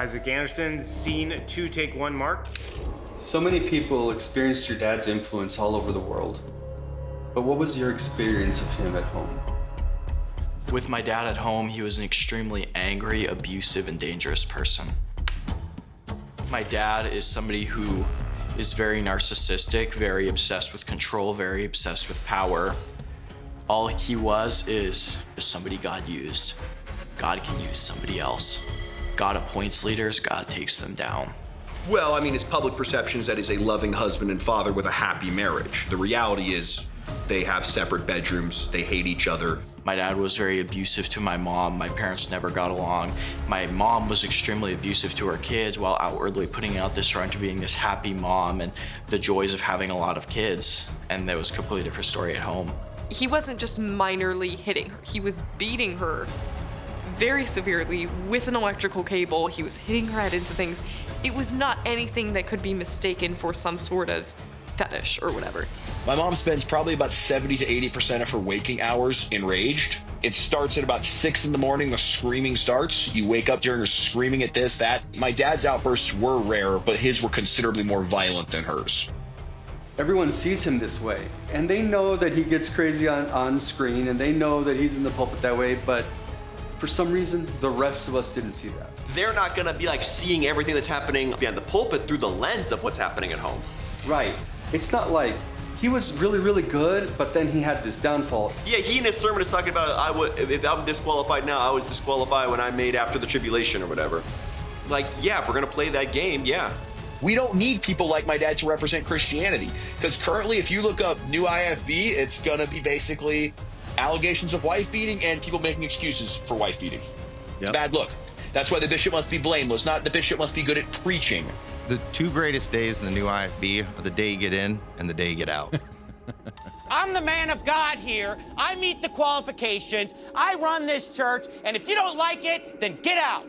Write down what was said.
Isaac Anderson, scene 2, take 1, Mark. So many people experienced your dad's influence all over the world. But what was your experience of him at home? With my dad at home, he was an extremely angry, abusive, and dangerous person. My dad is somebody who is very narcissistic, very obsessed with control, very obsessed with power. All he was is just somebody God used. God can use somebody else. God appoints leaders, God takes them down. Well, I mean, his public perception is that he's a loving husband and father with a happy marriage. The reality is they have separate bedrooms, they hate each other. My dad was very abusive to my mom. My parents never got along. My mom was extremely abusive to her kids while outwardly putting out this front of being this happy mom and the joys of having a lot of kids. And that was a completely different story at home. He wasn't just minorly hitting her, he was beating her very severely with an electrical cable. He was hitting her head into things. It was not anything that could be mistaken for some sort of fetish or whatever. My mom spends probably about 70 to 80% of her waking hours enraged. It starts at about 6 in the morning, the screaming starts. You wake up during her screaming at this, that. My dad's outbursts were rare, but his were considerably more violent than hers. Everyone sees him this way, and they know that he gets crazy on screen, and they know that he's in the pulpit that way, but for some reason, the rest of us didn't see that. They're not gonna be like seeing everything that's happening behind the pulpit through the lens of what's happening at home. Right. It's not like he was really, really good, but then he had this downfall. Yeah, he in his sermon is talking about if I'm disqualified now, I was disqualified when I made after the tribulation or whatever. Like, yeah, if we're gonna play that game, yeah. We don't need people like my dad to represent Christianity, because currently if you look up new IFB, it's gonna be basically allegations of wife beating and people making excuses for wife beating. It's a bad look. That's why the bishop must be blameless, not the bishop must be good at preaching. The two greatest days in the new IFB are the day you get in and the day you get out. I'm the man of God here. I meet the qualifications. I run this church, and if you don't like it, then get out.